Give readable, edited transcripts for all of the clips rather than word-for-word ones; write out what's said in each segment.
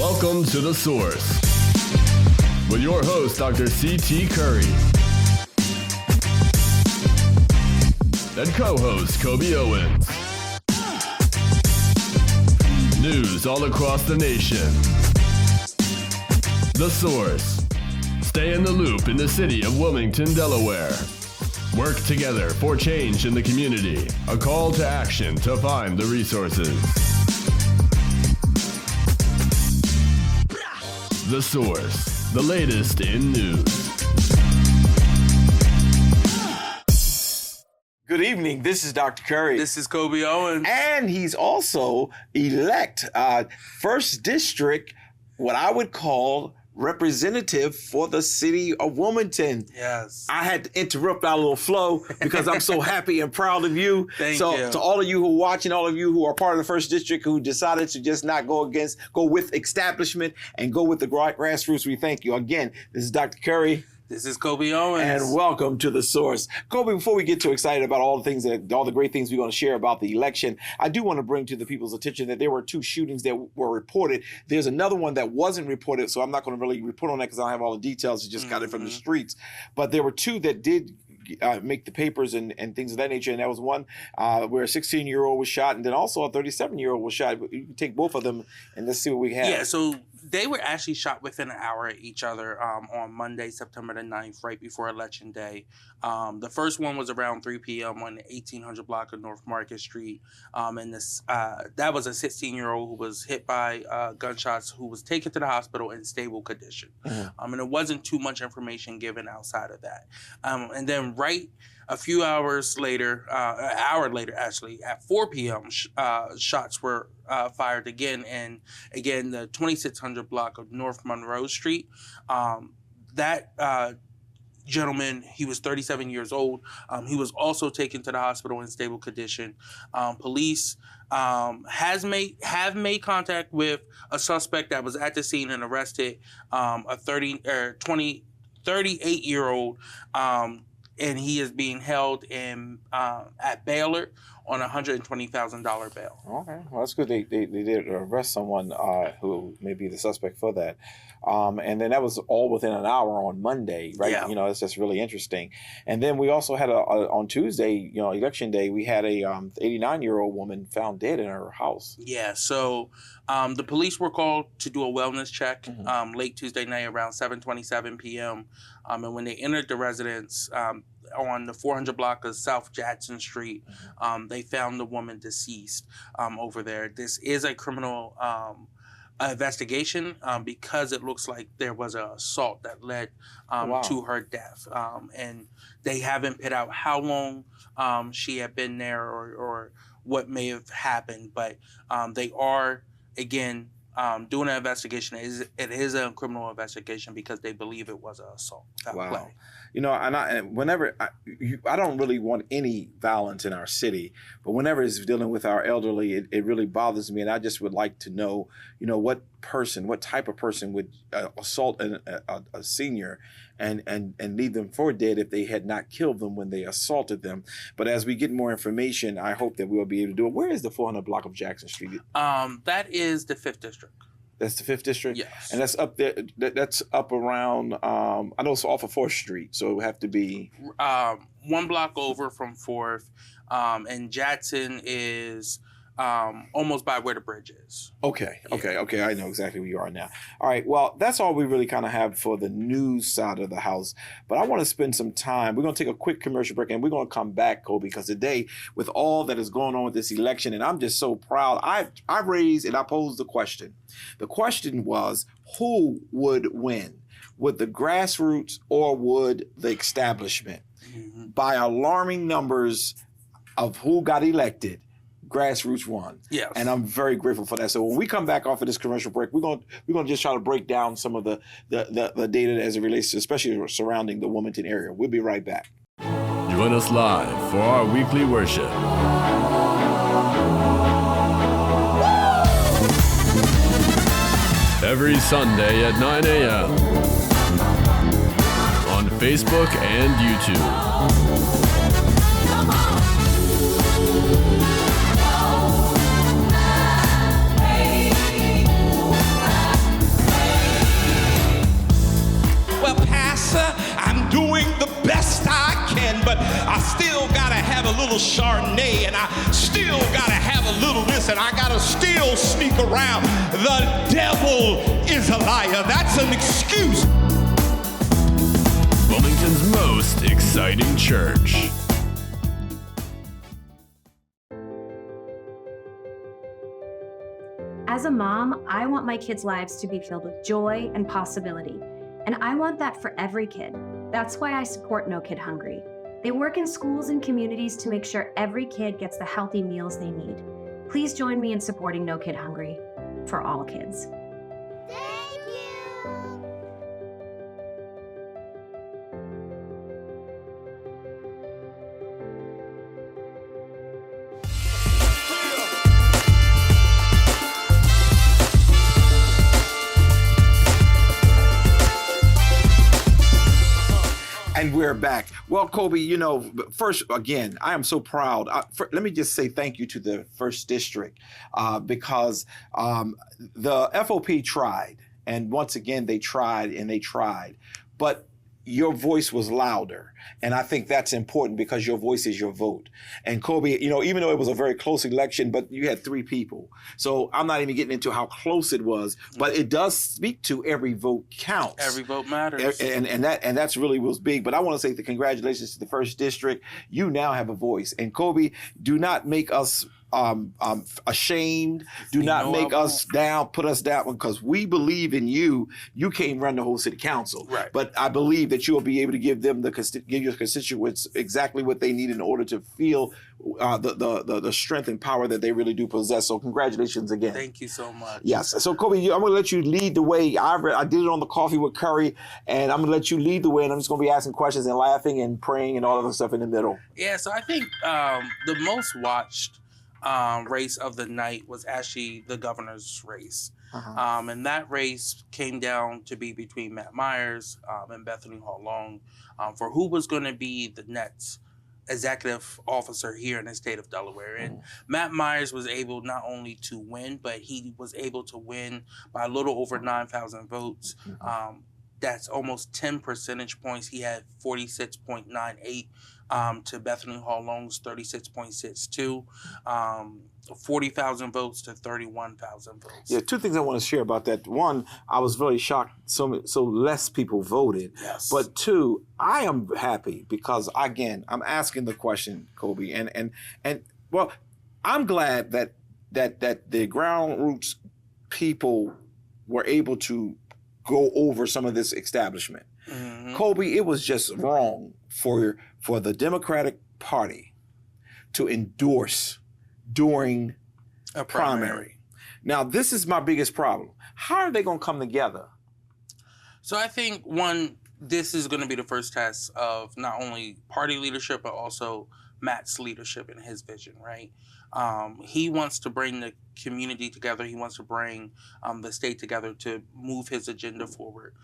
Welcome to The Source with your host, Dr. C.T. Curry, and co-host Coby Owens. News all across the nation. The Source. Stay in the loop in the city of Wilmington, Delaware. Work together for change in the community. A call to action to find the resources. The Source. The latest in news. Good evening. This is Dr. Curry. This is Coby Owens. And he's also elect 1st District, what I would call representative for the city of Wilmington. Yes. I had to interrupt our little flow because I'm so happy and proud of you. Thank you. To all of you who are watching, all of you who are part of the 1st District who decided to just not go with establishment and go with the grassroots, we thank you. Again, this is Dr. Curry. This is Coby Owens. And welcome to The Source. Coby, before we get too excited about all the great things we're going to share about the election, I do want to bring to the people's attention that there were 2 shootings that were reported. There's another one that wasn't reported, so I'm not going to really report on that because I don't have all the details. You just got it from the streets. But there were 2 that did make the papers and things of that nature. And that was one where a 16-year-old was shot, and then also a 37-year-old was shot. You can take both of them and let's see what we have. Yeah, so they were actually shot within an hour of each other on Monday, September the 9th, right before Election Day. The first one was around 3 p.m. on the 1800 block of North Market Street. And that was a 16-year-old who was hit by gunshots, who was taken to the hospital in stable condition. And there wasn't too much information given outside of that. And then right a few hours later, an hour later actually, at 4 p.m., shots were fired again. And again, the 2600 block of North Monroe Street, that gentleman, he was 37 years old. He was also taken to the hospital in stable condition. Police have made contact with a suspect that was at the scene and arrested a 38-year-old, and he is being held at Baylor on a $120,000 bail. Okay, well, that's good. They did arrest someone who may be the suspect for that. And then that was all within an hour on Monday, right? Yeah. You know, it's just really interesting. And then we also had on Tuesday, Election Day, we had a 89-year-old woman found dead in her house. Yeah, so the police were called to do a wellness check late Tuesday night around 7:27 p.m. And when they entered the residence on the 400 block of South Jackson Street, they found the woman deceased over there. This is a criminal investigation because it looks like there was an assault that led to her death. And they haven't put out how long she had been there or what may have happened, but they are, again, doing an investigation. It is a criminal investigation because they believe it was an assault. Wow. I don't really want any violence in our city, but whenever it's dealing with our elderly, it really bothers me. And I just would like to know, what type of person would assault a senior and leave them for dead if they had not killed them when they assaulted them. But as we get more information, I hope that we'll be able to do it. Where is the 400 block of Jackson Street? That is the 5th District. That's the 5th District? Yes. And that's up there, that's up around, I know it's off of 4th Street, so it would have to be... 1 block over from 4th, and Jackson is almost by where the bridge is. Okay, I know exactly where you are now. All right, well, that's all we really kind of have for the news side of the house, but I want to spend some time. We're going to take a quick commercial break, and we're going to come back, Coby, because today, with all that is going on with this election, and I'm just so proud, I raised and I posed the question. The question was, who would win? Would the grassroots or would the establishment? By alarming numbers of who got elected, grassroots won. Yes. And I'm very grateful for that. So when we come back off of this commercial break, we're going to just try to break down some of the data as it relates to, especially surrounding the Wilmington area. We'll be right back. Join us live for our weekly worship. Every Sunday at 9 a.m. on Facebook and YouTube. still gotta have a little Chardonnay, and I still gotta have a little this, and I gotta still sneak around. The devil is a liar. That's an excuse. Wilmington's most exciting church. As a mom, I want my kids' lives to be filled with joy and possibility. And I want that for every kid. That's why I support No Kid Hungry. They work in schools and communities to make sure every kid gets the healthy meals they need. Please join me in supporting No Kid Hungry for all kids. Thank you. And we're back. Well, Coby, you know, first, again, I am so proud. Let me just say thank you to the First District because the FOP tried. And once again, they tried and they tried. But your voice was louder. And I think that's important because your voice is your vote. And Coby, you know, even though it was a very close election, but you had 3 people. So I'm not even getting into how close it was, but it does speak to every vote counts. Every vote matters. And that's really was big. But I want to say the congratulations to the First District. You now have a voice. And Coby, do not make us ashamed. Do not make us down, put us down, because we believe in you. You can't run the whole city council, right? But I believe that you'll be able to give them give your constituents exactly what they need in order to feel the strength and power that they really do possess. So congratulations again. Thank you so much. Yes. So Coby, I'm going to let you lead the way. I did it on the Coffee with Curry, and I'm going to let you lead the way, and I'm just going to be asking questions and laughing and praying and all of the stuff in the middle. Yeah. So I think the most watched race of the night was actually the governor's race. And that race came down to be between Matt Myers and Bethany Hall Long for who was going to be the next executive officer here in the state of Delaware. And Matt Myers was able not only to win, but he was able to win by a little over 9,000 votes. That's almost 10 percentage points. He had 46.98 to Bethany Hall Long's 36.62. 40,000 votes to 31,000 votes. Yeah, 2 things I want to share about that. 1, I was really shocked so less people voted. Yes. But 2, I am happy because, again, I'm asking the question, Coby, and well, I'm glad that the ground roots people were able to go over some of this establishment. Coby, it was just wrong for the Democratic Party to endorse during a primary. Now, this is my biggest problem. How are they going to come together? So I think, 1, this is going to be the first test of not only party leadership, but also Matt's leadership and his vision, right? He wants to bring the community together. He wants to bring the state together to move his agenda forward.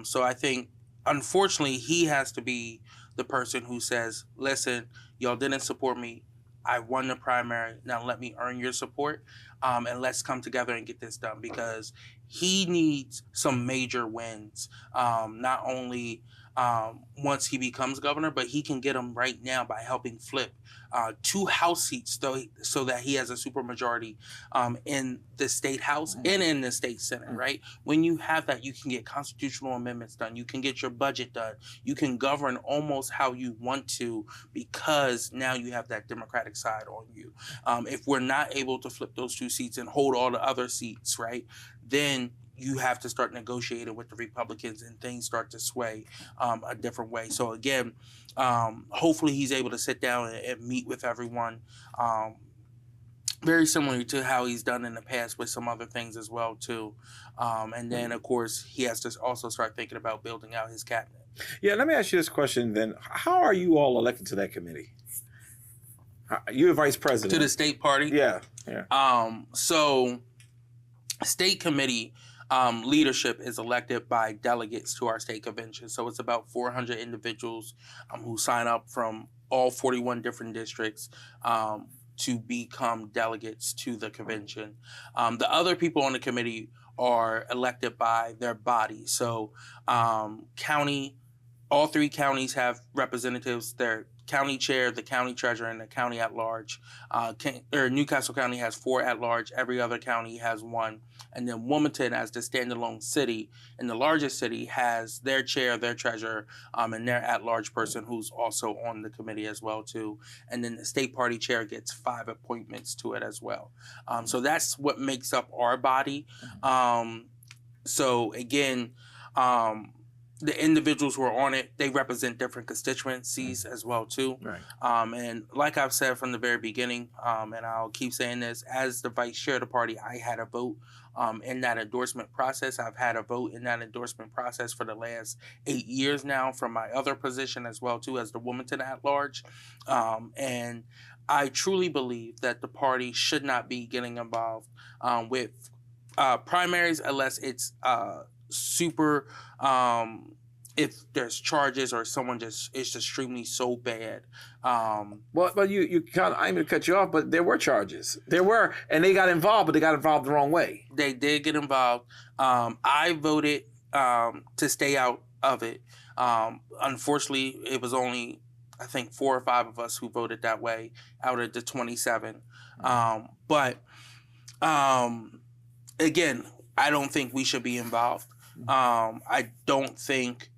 So I think, unfortunately, he has to be the person who says, listen, y'all didn't support me. I won the primary. Now let me earn your support, and let's come together and get this done, because he needs some major wins, not only once he becomes governor, but he can get them right now by helping flip 2 House seats so that he has a supermajority in the state House and in the state Senate, right? When you have that, you can get constitutional amendments done. You can get your budget done. You can govern almost how you want to, because now you have that Democratic side on you. If we're not able to flip those 2 seats and hold all the other seats, right, then you have to start negotiating with the Republicans and things start to sway a different way. So again, hopefully he's able to sit down and meet with everyone, very similar to how he's done in the past with some other things as well too. And then of course he has to also start thinking about building out his cabinet. Yeah, let me ask you this question then. How are you all elected to that committee? You're vice president. To the state party? Yeah. So state committee leadership is elected by delegates to our state convention. So it's about 400 individuals who sign up from all 41 different districts to become delegates to the convention. The other people on the committee are elected by their body. So county all 3 counties have representatives. Their county chair, the county treasurer, and the county at large. Newcastle County has 4 at large. Every other county has 1. And then Wilmington, as the standalone city, and the largest city, has their chair, their treasurer, and their at-large person who's also on the committee as well too. And then the state party chair gets 5 appointments to it as well. So that's what makes up our body. So again, the individuals who are on it, they represent different constituencies as well too. Right. And like I've said from the very beginning, and I'll keep saying this, as the vice chair of the party, I had a vote in that endorsement process. I've had a vote in that endorsement process for the last 8 years now from my other position as well too, as the Wilmington at large. And I truly believe that the party should not be getting involved with primaries unless it's super if there's charges or someone just is extremely so bad. Well, you kind of, I'm going to cut you off, but there were charges. There were, and they got involved, but they got involved the wrong way. They did get involved. I voted to stay out of it. Unfortunately, it was only, I think, 4 or 5 of us who voted that way out of the 27. But again, I don't think we should be involved. I don't think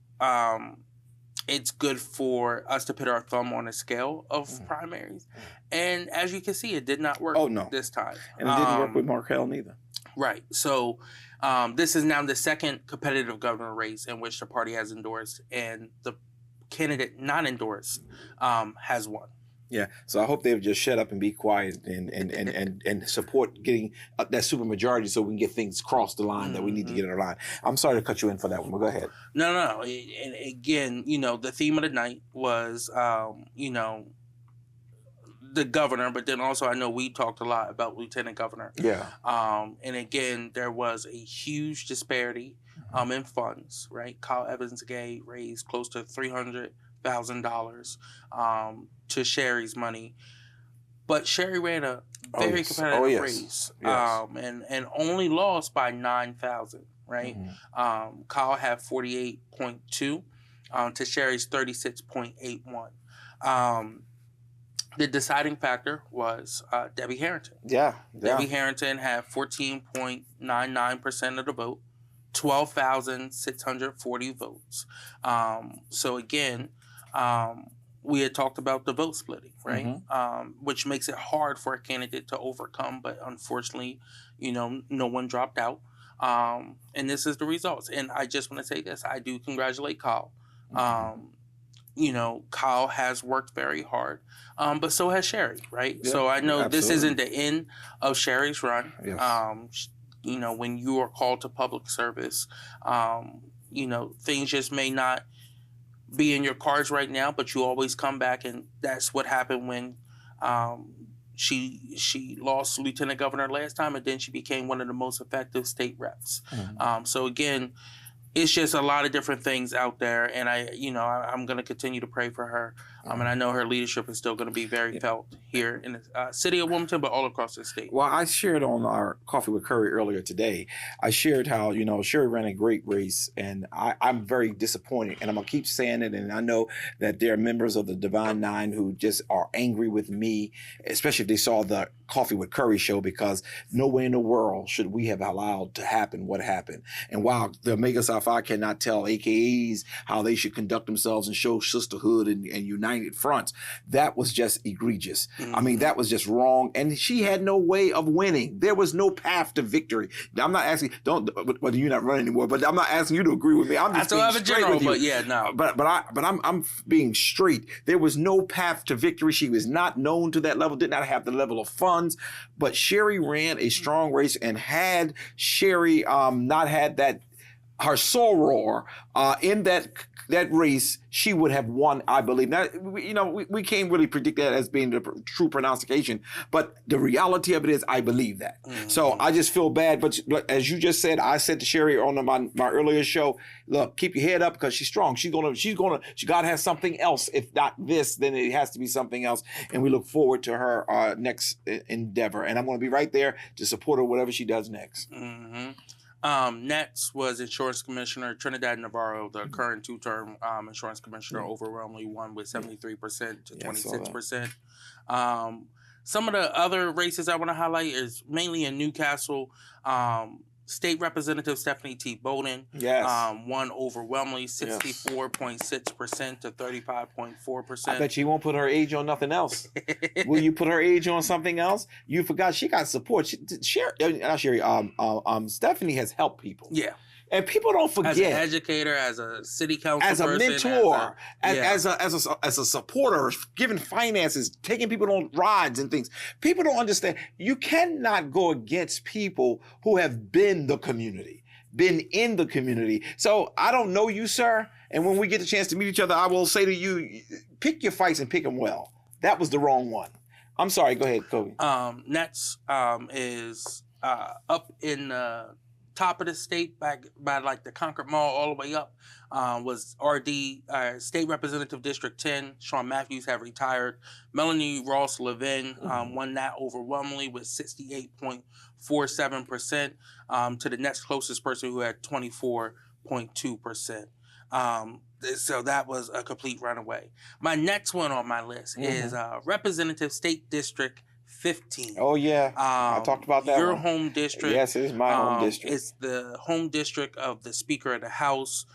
it's good for us to put our thumb on a scale of primaries. And as you can see, it did not work this time. And it didn't work with Markell neither. Right. So this is now the second competitive governor race in which the party has endorsed, and the candidate not endorsed has won. Yeah, so I hope they would just shut up and be quiet and support getting that supermajority so we can get things crossed the line that we need to get in our line. I'm sorry to cut you in for that one, but go ahead. No. And again, the theme of the night was, the governor, but then also I know we talked a lot about lieutenant governor. Yeah. And again, there was a huge disparity in funds, right? Coby Owens and Dr raised close to $300,000 to Sherry's money, but Sherry ran a very competitive race, and only lost by 9,000. Right, Kyle had 48.2 to Sherry's 36.81. The deciding factor was Debbie Harrington. Debbie Harrington had 14.99% of the vote, 12,640 votes. So again, we had talked about the vote splitting, right? Which makes it hard for a candidate to overcome, but unfortunately, no one dropped out. And this is the results. And I just want to say this, I do congratulate Kyle. Kyle has worked very hard, but so has Sherry, right? Yeah, so I know this isn't the end of Sherry's run. Yes. When you are called to public service, things just may not be in your cards right now, but you always come back, and that's what happened when she lost lieutenant governor last time, and then she became one of the most effective state reps. So again, it's just a lot of different things out there, and I'm going to continue to pray for her. And I know her leadership is still going to be very felt here in the city of Wilmington, but all across the state. Well, I shared on our Coffee with Curry earlier today, I shared how, Sherry ran a great race, and I'm very disappointed, and I'm going to keep saying it, and I know that there are members of the Divine Nine who just are angry with me, especially if they saw the Coffee with Curry show, because nowhere in the world should we have allowed to happen what happened. And while the Omega Psi Phi cannot tell AKAs how they should conduct themselves and show sisterhood and united fronts, that was just egregious. I mean, that was just wrong. And she had no way of winning. There was no path to victory. I'm not asking, whether you're not running anymore, but I'm not asking you to agree with me. I'm just being straight with you. But yeah, no. But I'm being straight. There was no path to victory. She was not known to that level, did not have the level of funds. But Sherry ran a strong race, and had Sherry not had that her soror in that race, she would have won, I believe. Now, we can't really predict that as being the true pronunciation, but the reality of it is, I believe that. So I just feel bad. But as you just said, I said to Sherry on my earlier show, look, keep your head up, because she's strong. God has something else. If not this, then it has to be something else. And we look forward to her next endeavor. And I'm going to be right there to support her, whatever she does next. Next was Insurance Commissioner Trinidad Navarro, the current two-term Insurance Commissioner, overwhelmingly won with 73% to 26%. Some of the other races I want to highlight is mainly in Newcastle. State Representative Stephanie T. Bowden won overwhelmingly 64.6% to 35.4%. I bet you won't put her age on nothing else. Will you put her age on something else? You forgot she got support. Stephanie has helped people. Yeah. And people don't forget. As an educator, as a city council as a person, mentor, as a supporter, giving finances, taking people on rides and things. People don't understand. You cannot go against people who have been the community, been in the community. So I don't know you, sir. And when we get the chance to meet each other, I will say to you, pick your fights and pick them well. That was the wrong one. I'm sorry. Go ahead, Coby. Next is up in top of the state by like the Concord Mall all the way up was RD State Representative District 10. Sean Matthews had retired. Melanie Ross Levin won that overwhelmingly with 68.47% to the next closest person who had 24.2%. So that was a complete runaway. My next one on my list is Representative State District 15. Oh, yeah. I talked about that Your one. home district. Yes, it is my home district. It's the home district of the Speaker of the House,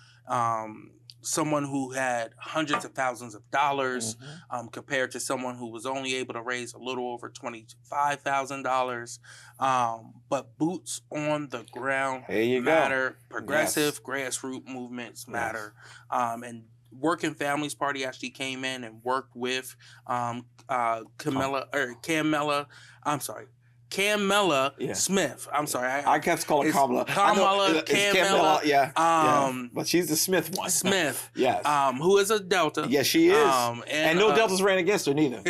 someone who had hundreds of thousands of dollars compared to someone who was only able to raise a little over $25,000. But boots on the ground matter. Progressive grassroots movements matter. And Working Families Party actually came in and worked with Camilla Smith. I'm sorry. I kept calling Kamala. Camilla. But she's the Smith one. Smith. Yes. Who is a Delta. Yes, she is. And no Deltas ran against her neither.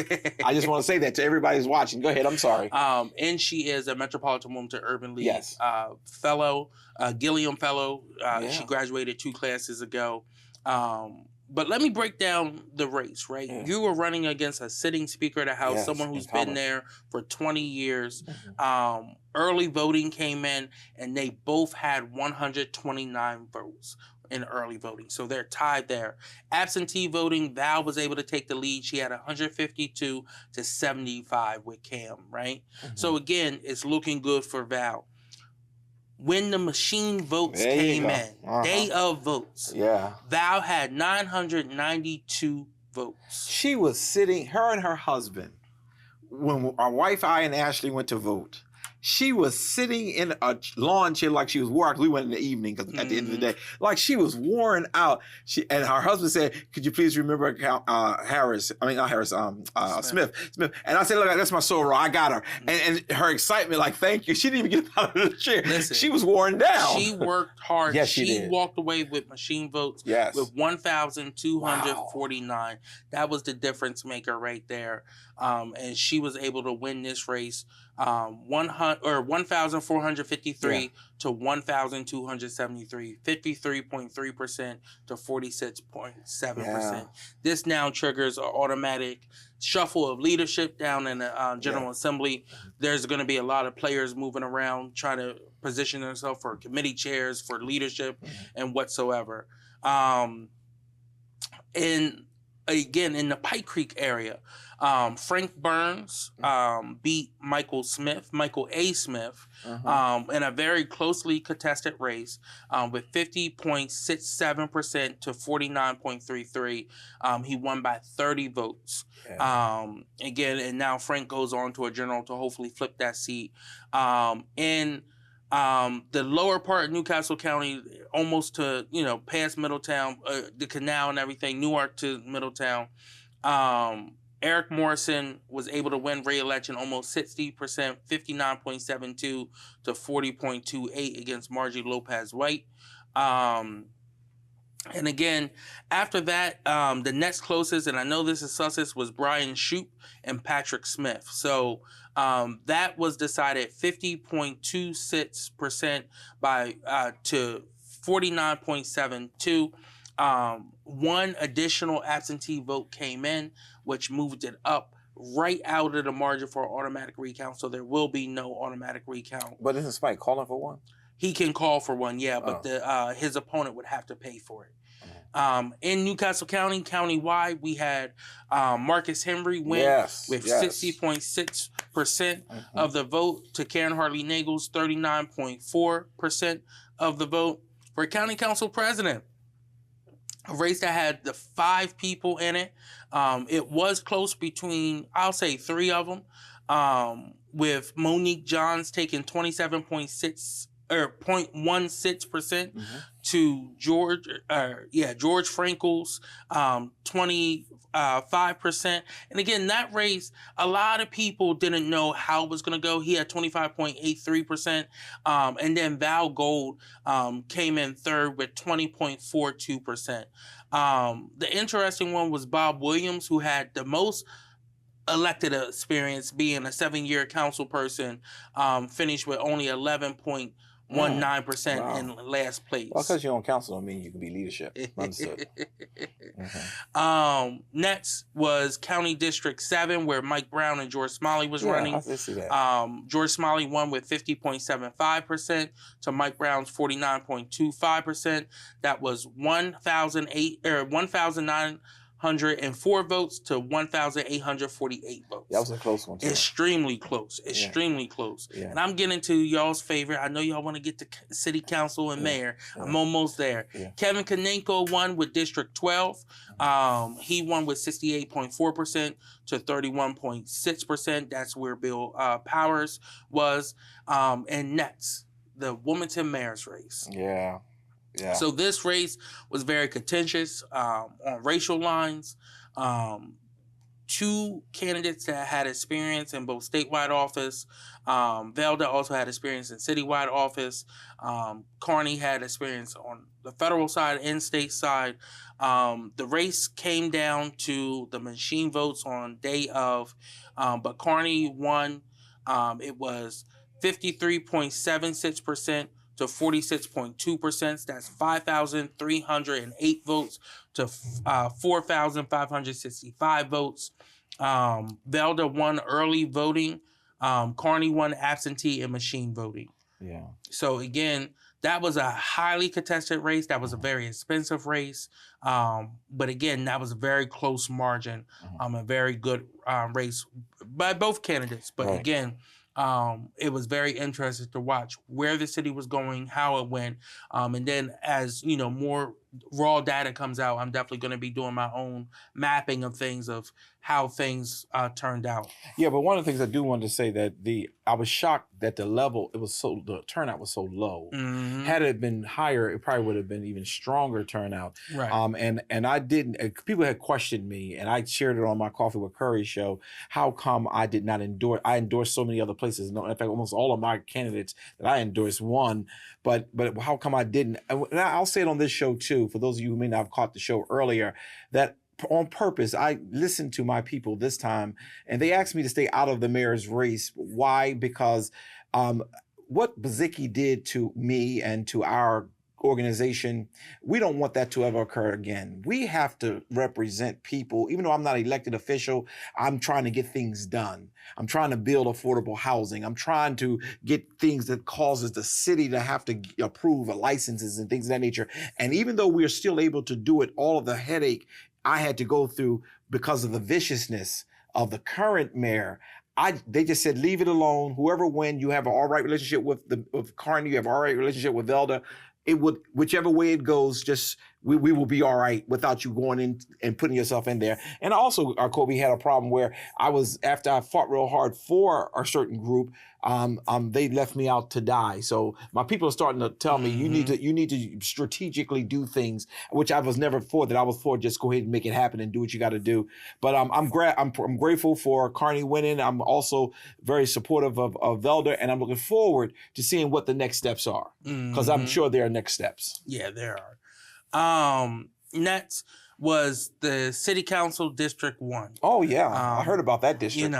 I just want to say that to everybody who's watching. Go ahead. I'm sorry. And she is a Metropolitan Wilmington Urban League fellow, Gilliam fellow. She graduated 2 classes ago. But let me break down the race, right? Yeah. You were running against a sitting Speaker of the House, someone who's been there for 20 years. Early voting came in, and they both had 129 votes in early voting. So they're tied there. Absentee voting, Val was able to take the lead. She had 152 to 75 with Cam, right? So again, it's looking good for Val. When the machine votes came in, day of votes, Val had 992 votes. She was sitting, her and her husband, when our wife, I, and Ashley went to vote, she was sitting in a lawn chair like she was working. We went in the evening because at the end of the day, like she was worn out. And her husband said, "Could you please remember Smith. And I said, "Look, that's my soror. I got her." And her excitement, like, "Thank you." She didn't even get out of the chair. Listen, she was worn down. She worked hard. Yes, she did. Walked away with machine votes with 1,249. Wow. That was the difference maker right there. And she was able to win this race 1,453 to 1,273, 53.3% to 46.7%. This now triggers an automatic shuffle of leadership down in the General Assembly. There's going to be a lot of players moving around trying to position themselves for committee chairs, for leadership, and whatsoever. Again, in the Pike Creek area, Frank Burns beat Michael A. Smith, in a very closely contested race with 50.67% to 49.33. He won by 30 votes. Again, and now Frank goes on to a general to hopefully flip that seat. In the lower part of Newcastle County, almost to, past Middletown, the canal and everything, Newark to Middletown, Eric Morrison was able to win re-election almost 60%, 59.72 to 40.28 against Margie Lopez White. And again, after that, the next closest, and I know this is Sussex, was Brian Shoup and Patrick Smith. So that was decided 50.26% to 49.72. One additional absentee vote came in, which moved it up right out of the margin for automatic recount. So there will be no automatic recount. But isn't Spike calling for one? He can call for one, yeah, but his opponent would have to pay for it. In Newcastle County, countywide, we had Marcus Henry win with 60.6% of the vote to Karen Hartley Nagel's 39.4% of the vote. For county council president, a race that had the 5 people in it. It was close between, I'll say 3 of them, with Monique Johns taking 0.16% to George Frankel's 25%. And again, that race, a lot of people didn't know how it was going to go. He had 25.83%. And then Val Gold came in third with 20.42%. The interesting one was Bob Williams, who had the most elected experience, being a 7-year council person, finished with only 11.19% in last place. Well, because you're on council don't mean you can be leadership. Understood. Next was County District 7, where Mike Brown and George Smalley was running. I see that. George Smalley won with 50.75% to Mike Brown's 49.25%. That was 1,904 votes to 1,848 votes. That was a close one, too. Extremely close. Extremely close. Yeah. And I'm getting to y'all's favorite. I know y'all want to get to city council and mayor. I'm almost there. Kevin Konenko won with District 12. He won with 68.4% to 31.6%. That's where Bill Powers was. And next, the Wilmington mayor's race. Yeah. So this race was very contentious on racial lines. 2 candidates that had experience in both statewide office. Velda also had experience in citywide office. Carney had experience on the federal side and state side. The race came down to the machine votes on day of, but Carney won. It was 53.76% to 46.2%. That's 5,308 votes to 4,565 votes. Velda won early voting. Carney won absentee and machine voting. Yeah. So again, that was a highly contested race. That was a very expensive race. But again, that was a very close margin. A very good race by both candidates. But again, it was very interesting to watch where the city was going, how it went. And then as, more raw data comes out, I'm definitely going to be doing my own mapping of things, of how things turned out. Yeah, but one of the things I do want to say that I was shocked that the turnout was so low. Had it been higher, it probably would have been even stronger turnout. Right. And I didn't. People had questioned me, and I shared it on my Coffee with Curry show. How come I did not endorse? I endorsed so many other places. No, in fact, almost all of my candidates that I endorsed won. But how come I didn't? And I'll say it on this show too. For those of you who may not have caught the show earlier, that on purpose, I listened to my people this time, and they asked me to stay out of the mayor's race. Why? Because what Bazicki did to me and to our organization, we don't want that to ever occur again. We have to represent people. Even though I'm not an elected official, I'm trying to get things done. I'm trying to build affordable housing. I'm trying to get things that causes the city to have to approve licenses and things of that nature. And even though we are still able to do it, all of the headache I had to go through because of the viciousness of the current mayor, they just said, leave it alone. Whoever wins, you have an all right relationship with Carney, you have an all right relationship with Velda. It would, whichever way it goes, just we will be all right without you going in and putting yourself in there. And also, Coby had a problem where after I fought real hard for a certain group, they left me out to die. So my people are starting to tell me you need to strategically do things, which I was never for. That I was for just go ahead and make it happen and do what you got to do. But I'm grateful for Carney winning. I'm also very supportive of Velda, and I'm looking forward to seeing what the next steps are, because I'm sure there are next steps. Yeah, there are. Next was the City Council District 1. Oh, yeah. I heard about that district.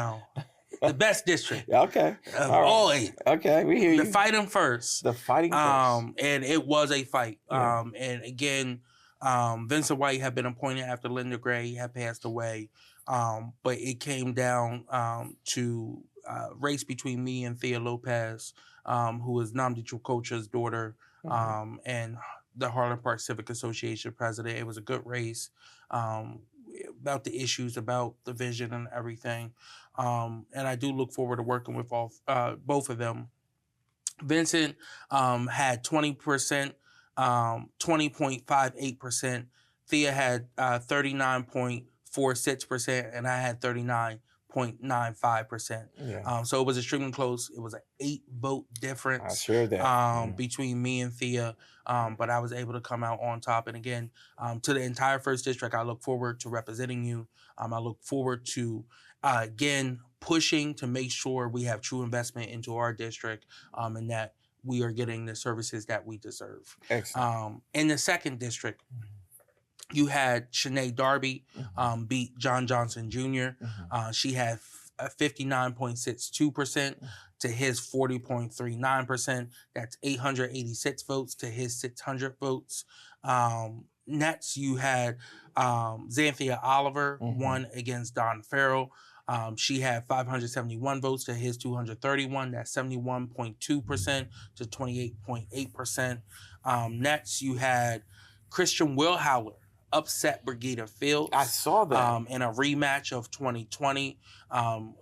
The best district. Okay. All 8. Okay, we hear you. The fighting first. And it was a fight. Yeah. And again, Vincent White had been appointed after Linda Gray had passed away. But it came down to race between me and Thea Lopez. who is Namdi Chukocha's daughter, and the Harlem Park Civic Association president. It was a good race about the issues, about the vision and everything. And I do look forward to working with both of them. Vincent had 20%, 20.58%. Thea had 39.46%, and I had 39.95%. Yeah. So it was extremely close. It was an 8-vote difference. I sure that. Between me and Thea, but I was able to come out on top. And again, to the entire first district, I look forward to representing you. I look forward to, again, pushing to make sure we have true investment into our district, and that we are getting the services that we deserve. Excellent. In the second district, you had Shanae Darby beat John Johnson Jr. She had 59.62% to his 40.39%. That's 886 votes to his 600 votes. Next, you had Xanthia Oliver won against Don Farrell. She had 571 votes to his 231. That's 71.2% to 28.8%. Next, you had Christian Wilhauer upset Brigida Fields. I saw that. In a rematch of 2020,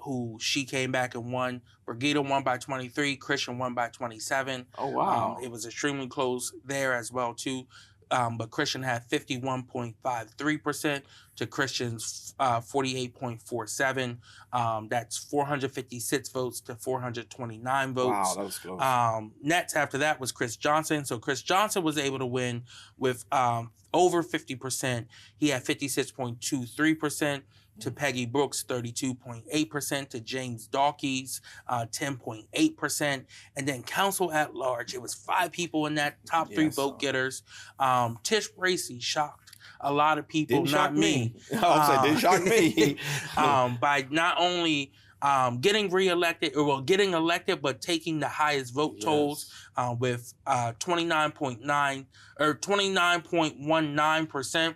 who she came back and won. Brigida won by 23. Christian won by 27. Oh, wow. It was extremely close there as well, too. But Christian had 51.53% to Christian's 48.47. That's 456 votes to 429 votes. Wow, that was close. Next after that was Chris Johnson. So Chris Johnson was able to win with over 50%. He had 56.23%. To Peggy Brooks, 32.8%, to James Dawkins, 10.8%, and then council at large. It was 5 people in that top 3 vote getters. Tish Bracey shocked a lot of people, Didn't not shock me. Didn't shock me. By not only getting reelected, getting elected, but taking the highest vote totals with 29.9 or 29.19%.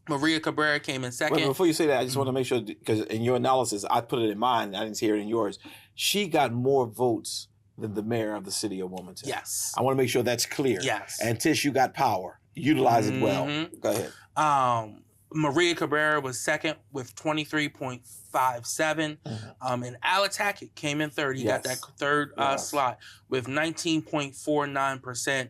Maria Cabrera came in second. Wait, before you say that, I just want to make sure, because in your analysis, I put it in mine. I didn't hear it in yours. She got more votes than the mayor of the city of Wilmington. Yes. I want to make sure that's clear. Yes. And Tish, you got power. Utilize it well. Go ahead. Maria Cabrera was second with 23.57. And Alex Hackett came in third. He got that third slot with 19.49%.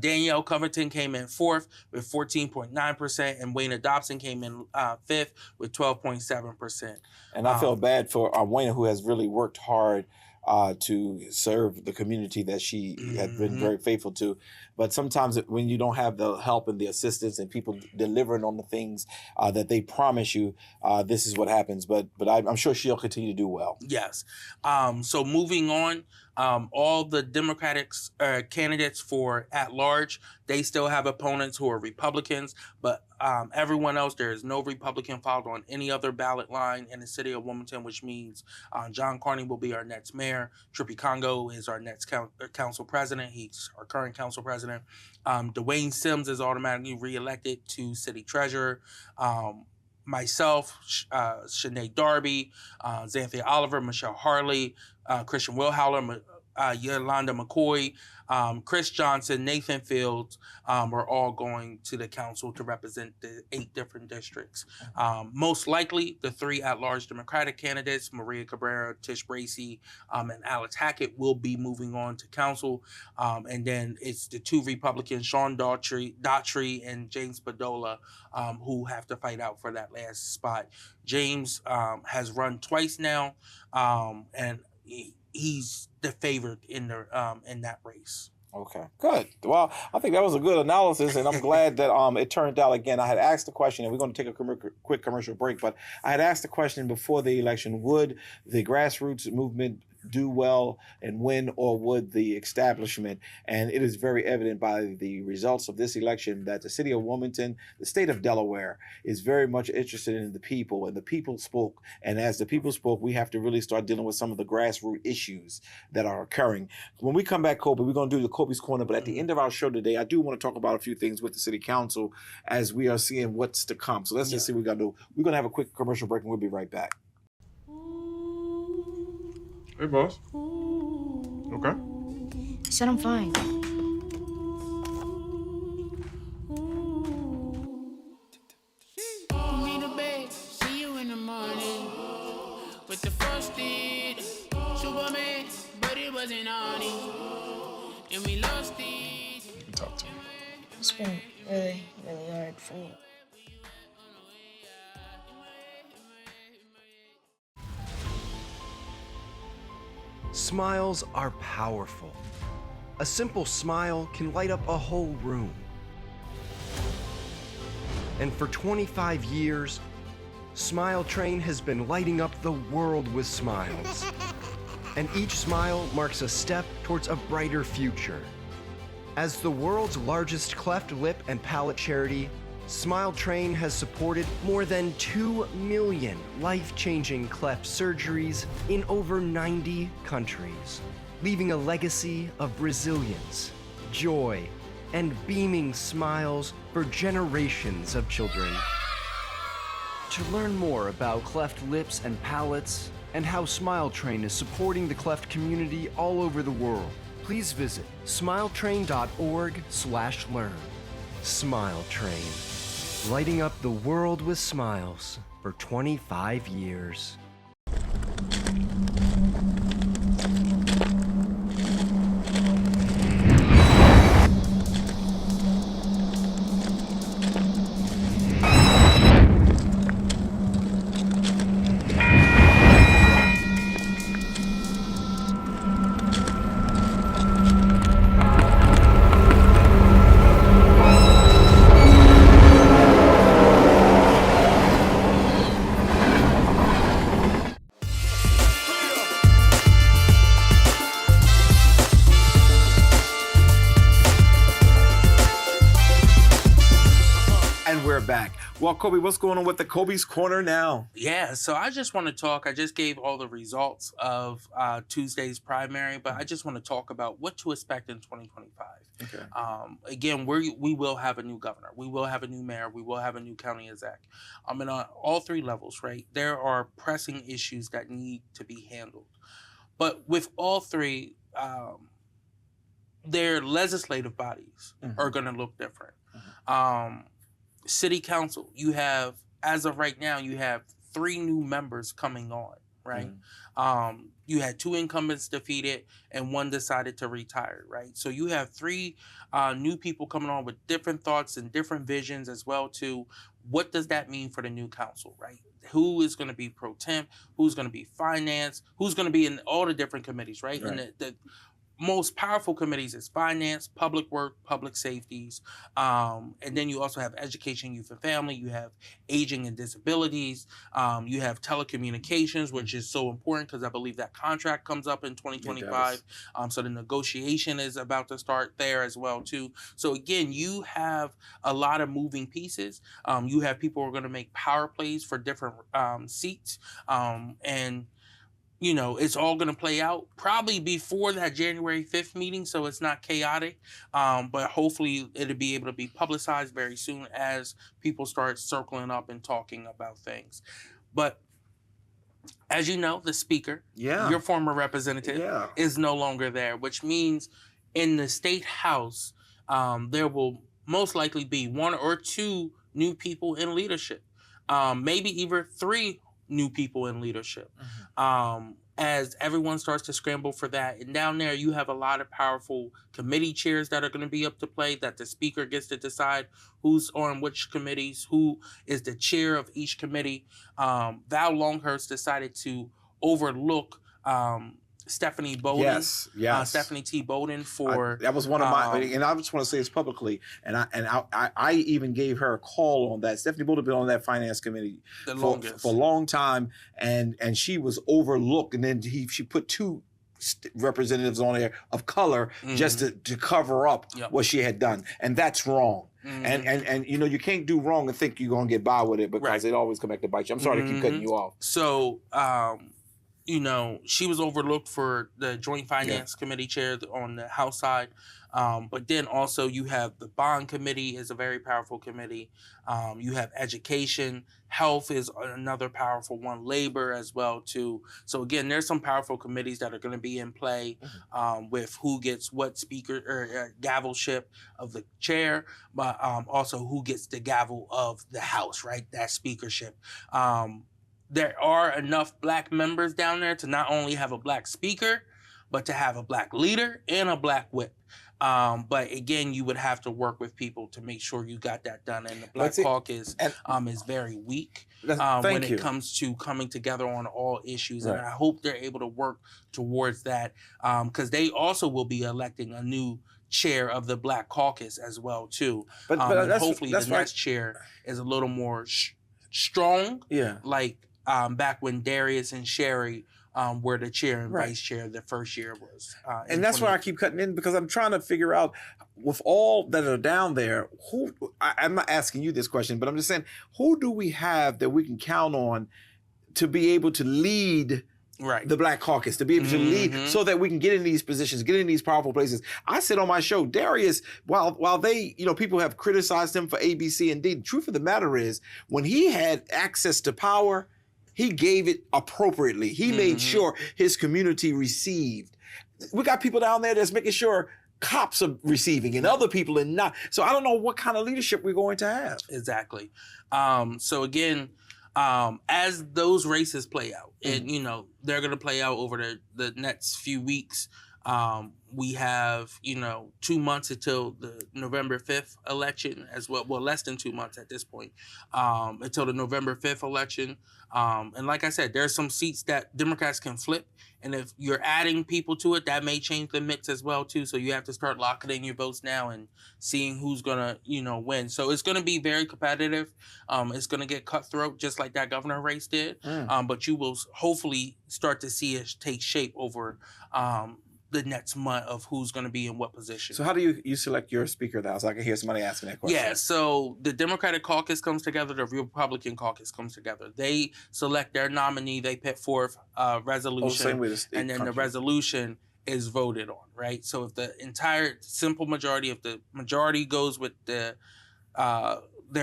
Danielle Covington came in fourth with 14.9%. And Wayna Dobson came in fifth with 12.7%. And I feel bad for Wayna, who has really worked hard to serve the community that she had been very faithful to. But sometimes when you don't have the help and the assistance and people delivering on the things that they promise you, this is what happens. But I'm sure she'll continue to do well. Yes. So moving on, all the Democratic candidates for at large, they still have opponents who are Republicans, but everyone else, there is no Republican filed on any other ballot line in the city of Wilmington, which means John Carney will be our next mayor. Trippie Congo is our next council president. He's our current council president. Dwayne Sims is automatically reelected to city treasurer. Myself, Shanae Darby, Xanthia Oliver, Michelle Harley, Christian Wilhauer, Yolanda McCoy, Chris Johnson, Nathan Fields are all going to the council to represent the 8 different districts. Most likely, the 3 at-large Democratic candidates, Maria Cabrera, Tish Bracey, and Alex Hackett, will be moving on to council. And then it's the 2 Republicans, Sean Daughtry and James Badola, who have to fight out for that last spot. James has run twice now, and he's the favorite in that race. Okay, good. Well, I think that was a good analysis, and I'm glad that it turned out. Again, I had asked the question, and we're going to take a quick commercial break, but I had asked the question before the election: would the grassroots movement do well and win, or would the establishment? And it is very evident by the results of this election that the city of Wilmington, the state of Delaware, is very much interested in the people, and the people spoke. And as the people spoke, we have to really start dealing with some of the grassroots issues that are occurring. When we come back, Coby, we're going to do the Coby's Corner, but at the end of our show today, I do want to talk about a few things with the city council as we are seeing what's to come. So let's just see what we're going to do. We're going to have a quick commercial break, and we'll be right back. Hey, boss. Okay. I said I'm fine. Me to bed, see you in the morning. With the frosted Superman, but it wasn't on it. And we lost it. You can talk to me. It's been really, really hard for me. Smiles are powerful. A simple smile can light up a whole room. And for 25 years, Smile Train has been lighting up the world with smiles. And each smile marks a step towards a brighter future. As the world's largest cleft lip and palate charity, Smile Train has supported more than 2 million life-changing cleft surgeries in over 90 countries, leaving a legacy of resilience, joy, and beaming smiles for generations of children. To learn more about cleft lips and palates and how Smile Train is supporting the cleft community all over the world, please visit smiletrain.org/learn. Smile Train, lighting up the world with smiles for 25 years. And we're back. Well, Coby, what's going on with the Coby's Corner now? Yeah, so I just want to talk. I just gave all the results of Tuesday's primary, but I just want to talk about what to expect in 2025. Okay. Again, we will have a new governor. We will have a new mayor. We will have a new county exec. And on all three levels, right, there are pressing issues that need to be handled. But with all three, their legislative bodies are going to look different. City council, you have, as of right now, you have 3 new members coming on, right? You had 2 incumbents defeated and 1 decided to retire, right? So you have 3 new people coming on with different thoughts and different visions as well too. What does that mean for the new council, right? Who is going to be pro temp? Who's going to be finance? Who's going to be in all the different committees, right? And the most powerful committees is finance, public work, public safeties, and then you also have education, youth and family, you have aging and disabilities, you have telecommunications, which is so important because I believe that contract comes up in 2025. So the negotiation is about to start there as well too. So again, you have a lot of moving pieces. You have people who are going to make power plays for different seats, and you know, it's all going to play out probably before that January 5th meeting, so it's not chaotic. But hopefully it'll be able to be publicized very soon as people start circling up and talking about things. But as you know, the speaker, your former representative, is no longer there, which means in the state house, there will most likely be 1 or 2 new people in leadership, maybe even 3 new people in leadership, as everyone starts to scramble for that. And down there, you have a lot of powerful committee chairs that are going to be up to play, that the speaker gets to decide who's on which committees, who is the chair of each committee. Val Longhurst decided to overlook Stephanie Bowden, Stephanie T. Bowden for that was one of my, and I just want to say this publicly, and I even gave her a call on that. Stephanie Bowden been on that finance committee for a long time, and she was overlooked, and then she put 2 representatives on there of color just to cover up what she had done, and that's wrong. And you know, you can't do wrong and think you're gonna get by with it, because it always come back to bite you. I'm sorry to keep cutting you off. So she was overlooked for the Joint Finance Committee chair on the House side. But then also you have the Bond Committee is a very powerful committee. You have Education, Health is another powerful one, Labor as well too. So again, there's some powerful committees that are going to be in play with who gets what speaker or gavelship of the chair, but also who gets the gavel of the House, right? That speakership. There are enough Black members down there to not only have a Black speaker, but to have a Black leader and a Black whip. But again, you would have to work with people to make sure you got that done. And the Black Caucus is very weak when it comes to coming together on all issues. Right. And I hope they're able to work towards that because they also will be electing a new chair of the Black Caucus as well too. But hopefully the next chair is a little more strong. Yeah. Like back when Darius and Sherry were the chair and vice chair the first year was. And that's why I keep cutting in because I'm trying to figure out with all that are down there, I'm not asking you this question, but I'm just saying, who do we have that we can count on to be able to lead the Black Caucus, to be able to lead so that we can get in these positions, get in these powerful places. I said on my show, Darius, while they, people have criticized him for A, B, C, and D, the truth of the matter is when he had access to power, he gave it appropriately. He made sure his community received. We got people down there that's making sure cops are receiving and other people are not. So I don't know what kind of leadership we're going to have. Exactly. So again, as those races play out, and they're going to play out over the next few weeks. We have 2 months until the November 5th election as well. Well, less than 2 months at this point until the November 5th election. And like I said, there's some seats that Democrats can flip. And if you're adding people to it, that may change the mix as well too. So you have to start locking in your votes now and seeing who's gonna, win. So it's gonna be very competitive. It's gonna get cutthroat, just like that governor race did. But you will hopefully start to see it take shape over the next month of who's going to be in what position. So how do you select your Speaker of the House? I can hear somebody asking that question. Yeah, so the Democratic caucus comes together, the Republican caucus comes together. They select their nominee, they put forth a resolution, and then the resolution is voted on, right? So if the entire simple majority, if the majority goes with their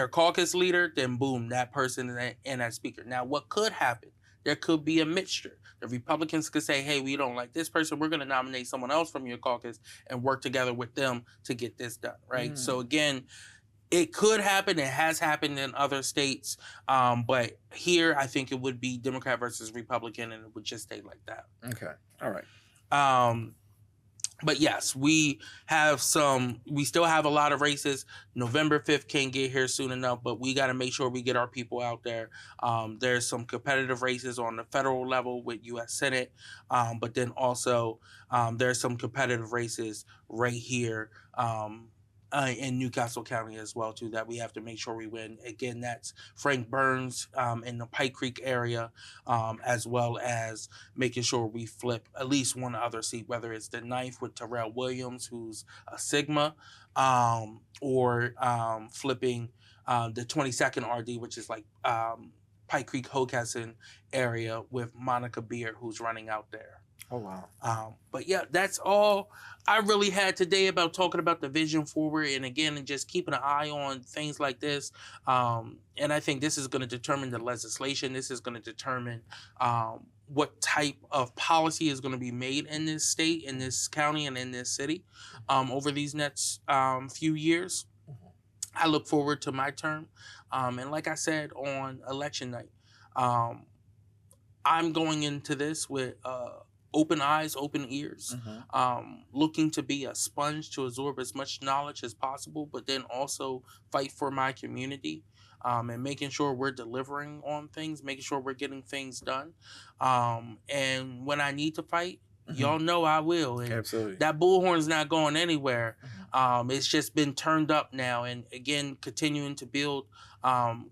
caucus leader, then boom, that person is in as Speaker. Now, what could happen? There could be a mixture. The Republicans could say, hey, we don't like this person. We're going to nominate someone else from your caucus and work together with them to get this done, right? So again, it could happen. It has happened in other states. But here, I think it would be Democrat versus Republican, and it would just stay like that. Okay. All right. But yes, we still have a lot of races. November 5th can't get here soon enough, but we got to make sure we get our people out there. There's some competitive races on the federal level with U.S. Senate, but then also there's some competitive races right here in Newcastle County as well, too, that we have to make sure we win. Again, that's Frank Burns in the Pike Creek area, as well as making sure we flip at least one other seat, whether it's the 9th with Terrell Williams, who's a Sigma, or flipping the 22nd RD, which is like Pike Creek, Hocassin area with Monica Beard, who's running out there. Oh, wow. But yeah, that's all I really had today about talking about the vision forward. And again, and just keeping an eye on things like this. And I think this is going to determine the legislation. This is going to determine what type of policy is going to be made in this state, in this county, and in this city over these next few years. I look forward to my term. And like I said, on election night, I'm going into this with open eyes, open ears, looking to be a sponge to absorb as much knowledge as possible, but then also fight for my community and making sure we're delivering on things, making sure we're getting things done. And when I need to fight, y'all know I will. And absolutely. That bullhorn's not going anywhere. It's just been turned up now. And again, continuing to build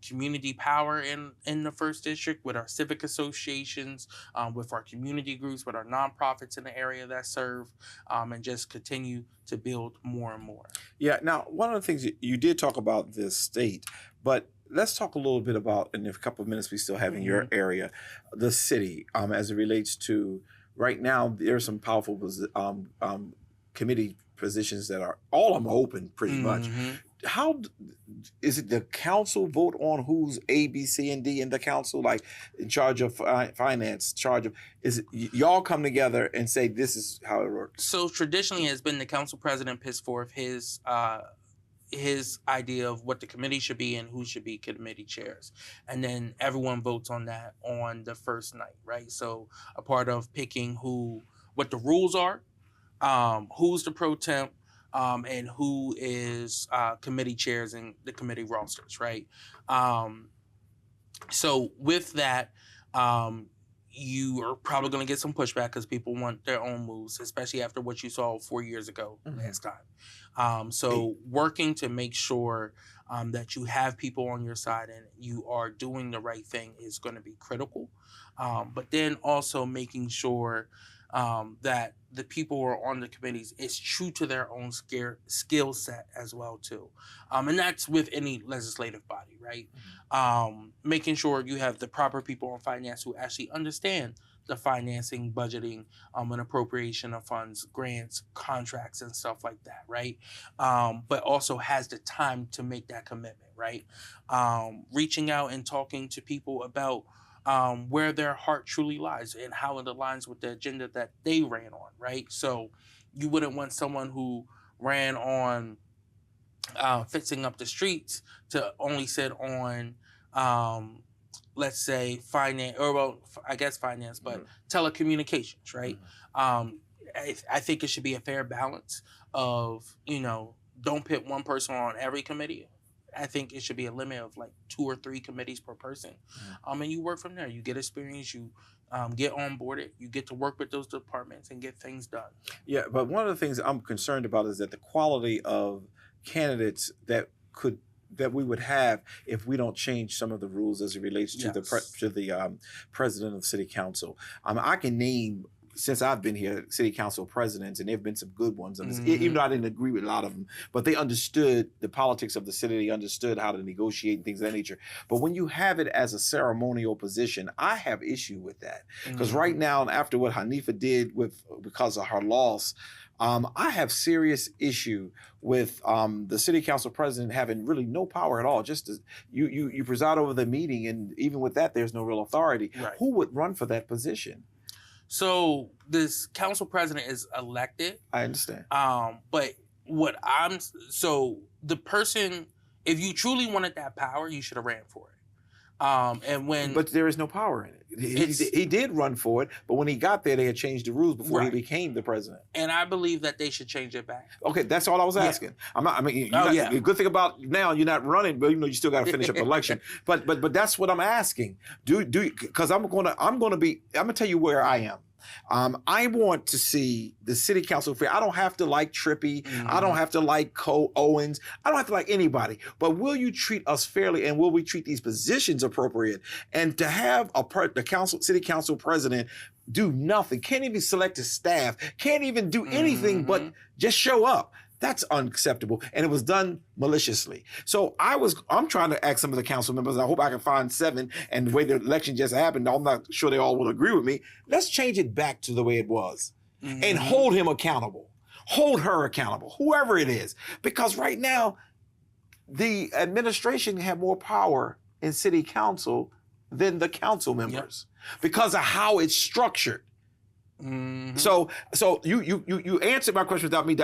community power in the 1st District with our civic associations, with our community groups, with our nonprofits in the area that serve, and just continue to build more and more. Yeah. Now, one of the things you did talk about this state, but let's talk a little bit about, in a couple of minutes we still have in your area, the city, as it relates to, right now, there are some powerful committee positions that are, all of them are open pretty much. How is it the council vote on who's A, B, C, and D in the council, like in charge of finance, is it y'all come together and say this is how it works? So traditionally it's been the council president puts forth his idea of what the committee should be and who should be committee chairs. And then everyone votes on that on the first night, right? So a part of picking what the rules are, who's the pro temp, and who is committee chairs and the committee rosters, right? So with that, you are probably going to get some pushback because people want their own moves, especially after what you saw 4 years ago last time. So working to make sure that you have people on your side and you are doing the right thing is going to be critical. But then also making sure that the people who are on the committees is true to their own skill set as well too. And that's with any legislative body, right? Making sure you have the proper people on finance who actually understand the financing, budgeting, and appropriation of funds, grants, contracts, and stuff like that, right? But also has the time to make that commitment, right? Reaching out and talking to people about where their heart truly lies and how it aligns with the agenda that they ran on, right? So you wouldn't want someone who ran on fixing up the streets to only sit on, let's say, finance, or well, I guess finance, but telecommunications, right? I think it should be a fair balance of, don't pit one person on every committee. I think it should be a limit of like 2 or 3 committees per person. And you work from there. You get experience, you get onboarded, you get to work with those departments and get things done. Yeah, but one of the things I'm concerned about is that the quality of candidates that we would have if we don't change some of the rules as it relates to the president of the city council. I can name, since I've been here, city council presidents, and there have been some good ones, even though I didn't agree with a lot of them, but they understood the politics of the city, they understood how to negotiate and things of that nature. But when you have it as a ceremonial position, I have issue with that. Because right now, after what Hanifa did because of her loss, I have serious issue with the city council president having really no power at all. Just you preside over the meeting, and even with that, there's no real authority. Right. Who would run for that position? So this council president is elected. I understand. But the person, if you truly wanted that power, you should have ran for it. But there is no power in it. He did run for it, but when he got there, they had changed the rules before he became the president. And I believe that they should change it back. Okay, that's all I was asking. The good thing about now, you're not running, but you still got to finish up the election. But that's what I'm asking. Because I'm gonna tell you where I am. I want to see the city council fair. I don't have to like Trippy. I don't have to like Owens. I don't have to like anybody. But will you treat us fairly, and will we treat these positions appropriate? And to have the city council president do nothing, can't even select his staff, can't even do anything but just show up. That's unacceptable, and it was done maliciously. So I'm trying to ask some of the council members, I hope I can find 7, and the way the election just happened, I'm not sure they all will agree with me. Let's change it back to the way it was and hold him accountable, hold her accountable, whoever it is. Because right now, the administration have more power in city council than the council members because of how it's structured. So you answered my question without me.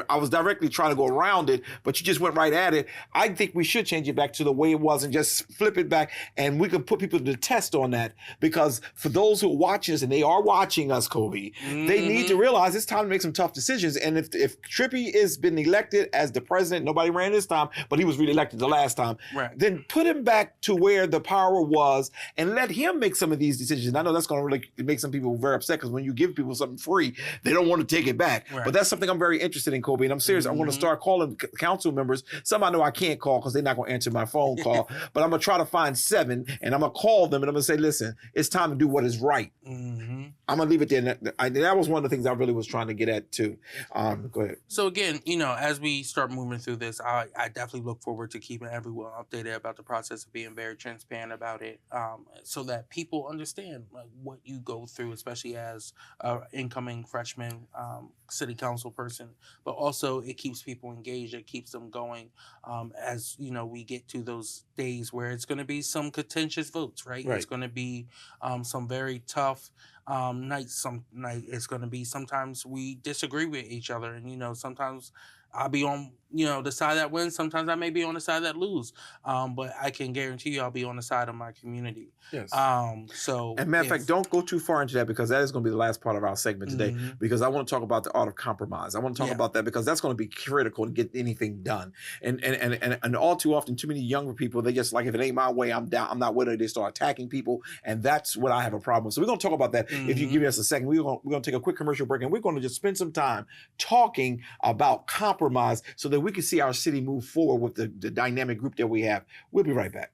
I was directly trying to go around it, but you just went right at it. I think we should change it back to the way it was and just flip it back, and we can put people to the test on that. Because for those who are watching us, and they are watching us, Coby, they need to realize it's time to make some tough decisions. And if Trippy has been elected as the president, nobody ran this time, but he was reelected the last time, then put him back to where the power was and let him make some of these decisions. I know that's going to really make some people very upset, because when you give give people something free, they don't want to take it back. Right. But that's something I'm very interested in, Coby, and I'm serious. I'm going to start calling council members. Some I know I can't call because they're not going to answer my phone call, but I'm going to try to find 7, and I'm going to call them, and I'm going to say, listen, it's time to do what is right. I'm going to leave it there. That was one of the things I really was trying to get at, too. Go ahead. So again, as we start moving through this, I definitely look forward to keeping everyone updated about the process of being very transparent about it, so that people understand what you go through, especially as an incoming freshman city council person. But also, it keeps people engaged. It keeps them going as we get to those days where it's going to be some contentious votes, right? It's going to be some very tough nights. Some night it's going to be sometimes we disagree with each other, and sometimes I'll be on the side that wins. Sometimes I may be on the side that lose, but I can guarantee you I'll be on the side of my community. Yes. And matter of fact, don't go too far into that, because that is going to be the last part of our segment today, because I want to talk about the art of compromise. I want to talk about that, because that's going to be critical to get anything done. And all too often, too many younger people, they just like, if it ain't my way, I'm down. I'm not with it. They start attacking people, and that's what I have a problem with. So we're going to talk about that. If you give us a second, we're going to take a quick commercial break, and we're going to just spend some time talking about compromise so that we can see our city move forward with the dynamic group that we have. We'll be right back.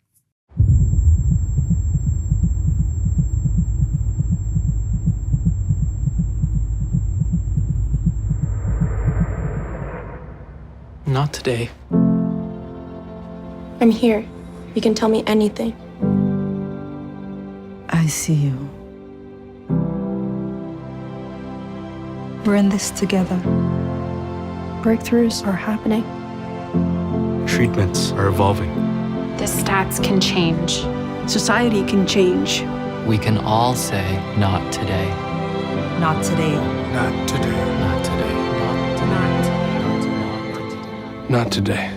Not today. I'm here. You can tell me anything. I see you. We're in this together. Breakthroughs are happening. Treatments are evolving. The stats can change. Society can change. We can all say, not today. Not today. Not today. Not today. Not today.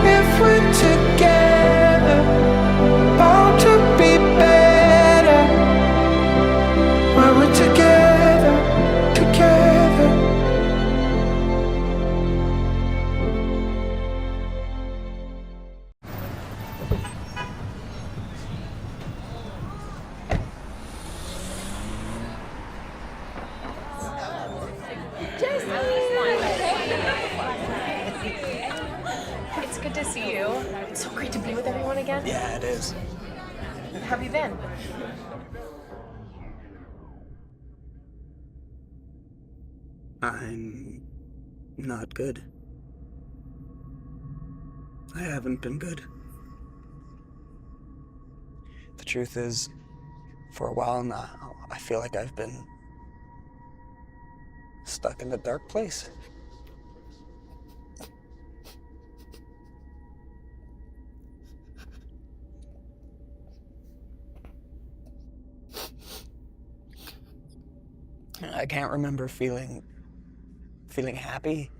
If we're together, bound to be better. When we're together, together. It's good to see you. It's so great to be with everyone again. Yeah, it is. How have you been? I'm not good. I haven't been good. The truth is, for a while now, I feel like I've been stuck in a dark place. I can't remember feeling happy.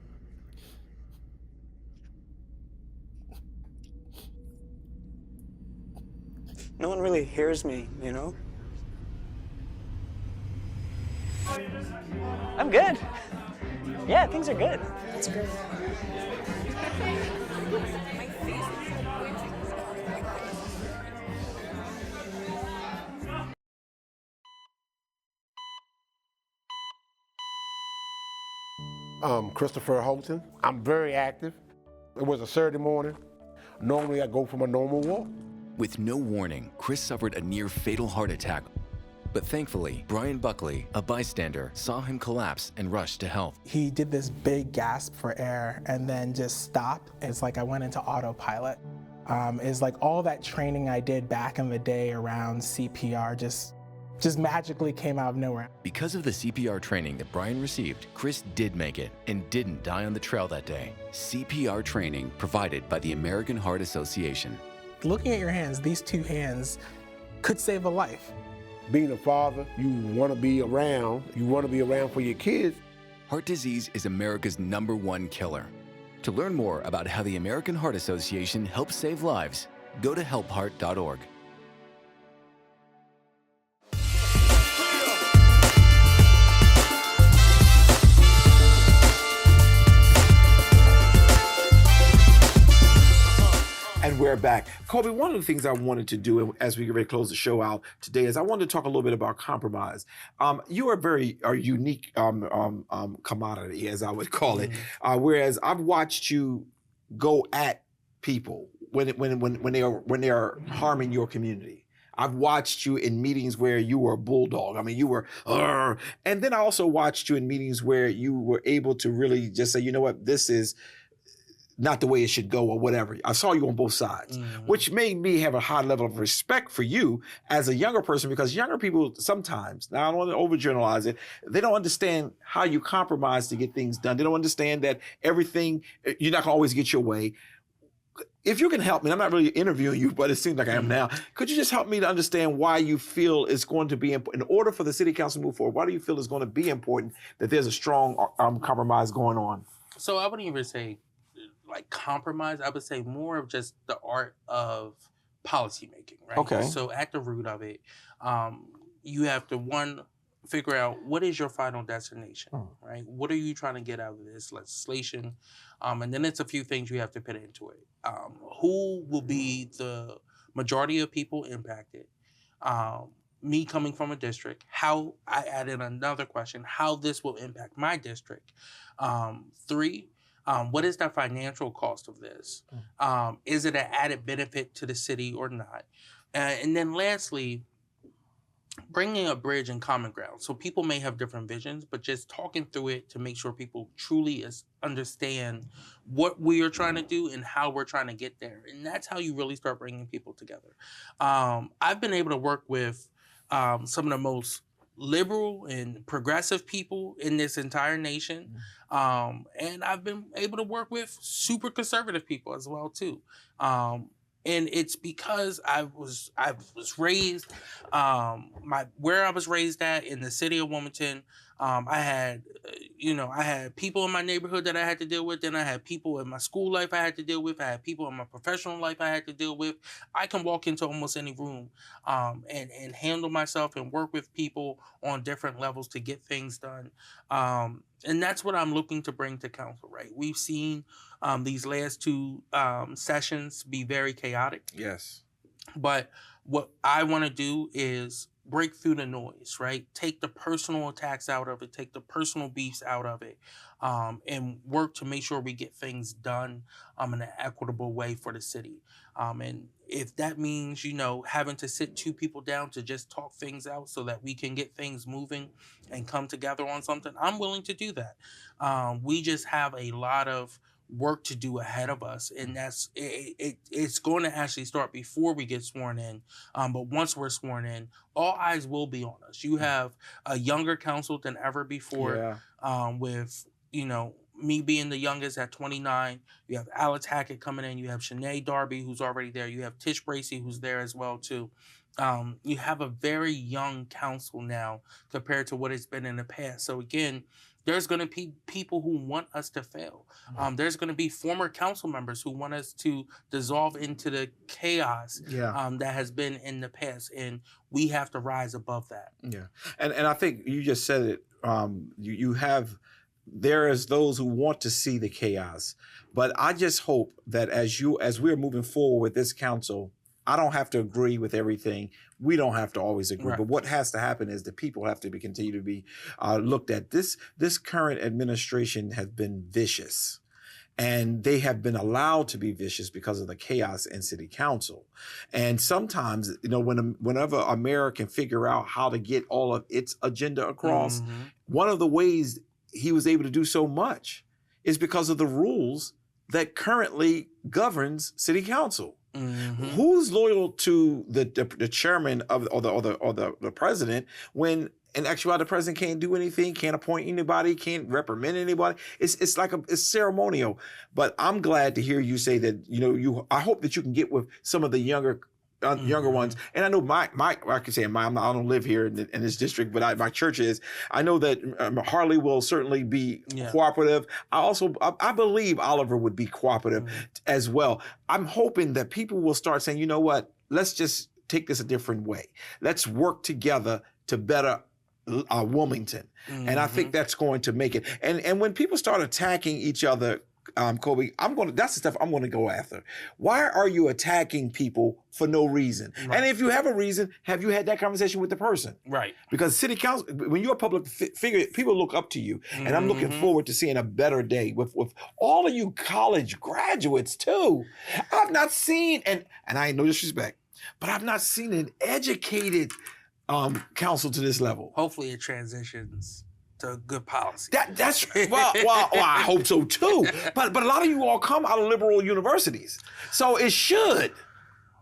No one really hears me, you know? I'm good. Yeah, things are good. That's good. Christopher Holton. I'm very active. It was a Saturday morning. Normally I go for my normal walk. With no warning, Chris suffered a near-fatal heart attack. But thankfully, Brian Buckley, a bystander, saw him collapse and rushed to help. He did this big gasp for air and then just stopped. It's like I went into autopilot. It's like all that training I did back in the day around CPR just magically came out of nowhere. Because of the CPR training that Brian received, Chris did make it and didn't die on the trail that day. CPR training provided by the American Heart Association. Looking at your hands, these two hands could save a life. Being a father, you want to be around. You want to be around for your kids. Heart disease is America's #1 killer. To learn more about how the American Heart Association helps save lives, go to helpheart.org. And And we're back. Coby, one of the things I wanted to do as we get ready to close the show out today is I wanted to talk a little bit about compromise. You are a unique commodity, as I would call it. Whereas I've watched you go at people when they are harming your community. I've watched you in meetings where you were a bulldog. I mean, you were, and then I also watched you in meetings where you were able to really just say, you know what, this is not the way it should go or whatever. I saw you on both sides, which made me have a high level of respect for you as a younger person, because younger people sometimes, now I don't want to overgeneralize it, they don't understand how you compromise to get things done. They don't understand that everything, you're not going to always get your way. If you can help me, I'm not really interviewing you, but it seems like I am now. Could you just help me to understand why you feel it's going to be important, in order for the city council to move forward, why do you feel it's going to be important that there's a strong compromise going on? So I wouldn't even say like compromise. I would say more of just the art of policy making, right? Okay. So at the root of it, you have to, figure out what is your final destination, right? What are you trying to get out of this legislation? And then it's a few things you have to put into it. Who will be the majority of people impacted? Me coming from a district, how I added another question, how this will impact my district. 3, what is the financial cost of this? Is it an added benefit to the city or not? And then lastly, bringing a bridge and common ground. So people may have different visions, but just talking through it to make sure people truly understand what we are trying to do and how we're trying to get there. And that's how you really start bringing people together. I've been able to work with some of the most liberal and progressive people in this entire nation. And I've been able to work with super conservative people as well too. And it's because I was raised, where I was raised at in the city of Wilmington. I had people in my neighborhood that I had to deal with. Then I had people in my school life I had to deal with. I had people in my professional life I had to deal with. I can walk into almost any room and handle myself and work with people on different levels to get things done. And that's what I'm looking to bring to council, right? We've seen these last 2 sessions be very chaotic. Yes. But what I want to do is break through the noise, right? Take the personal attacks out of it, take the personal beefs out of it, and work to make sure we get things done in an equitable way for the city. And if that means, having to sit 2 people down to just talk things out so that we can get things moving and come together on something, I'm willing to do that. We just have a lot of work to do ahead of us, and it's going to actually start before we get sworn in, but once we're sworn in, all eyes will be on us. You have a younger council than ever before. With me being the youngest at 29. You have Alex Hackett coming in. You have Shanae Darby, who's already there. You have Tish Bracey, who's there as well too. You have a very young council now compared to what it's been in the past. So again, there's going to be people who want us to fail. There's going to be former council members who want us to dissolve into the chaos that has been in the past, and we have to rise above that. Yeah, and I think you just said it. There is those who want to see the chaos, but I just hope that as we're moving forward with this council, I don't have to agree with everything. We don't have to always agree. Right. But what has to happen is the people have to continue to be looked at. This current administration has been vicious. And they have been allowed to be vicious because of the chaos in city council. And sometimes, whenever America can figure out how to get all of its agenda across, one of the ways he was able to do so much is because of the rules that currently governs city council. Who's loyal to the chairman or the president when in actuality the president can't do anything, can't appoint anybody, can't reprimand anybody? It's like it's ceremonial. But I'm glad to hear you say that I hope that you can get with some of the younger ones. And I know I can say I don't live here in this district, but my church is. I know that Harley will certainly be cooperative. I believe Oliver would be cooperative as well. I'm hoping that people will start saying, you know what, let's just take this a different way. Let's work together to better Wilmington. And I think that's going to make it. And when people start attacking each other Coby, that's the stuff I'm going to go after. Why are you attacking people for no reason? Right. And if you have a reason, have you had that conversation with the person? Right. Because city council, when you're a public figure, people look up to you. And I'm looking forward to seeing a better day with all of you college graduates too. I've not seen, and I ain't no disrespect, but I've not seen an educated council to this level. Hopefully it transitions to good policy. That's well, I hope so too. But a lot of you all come out of liberal universities, so it should.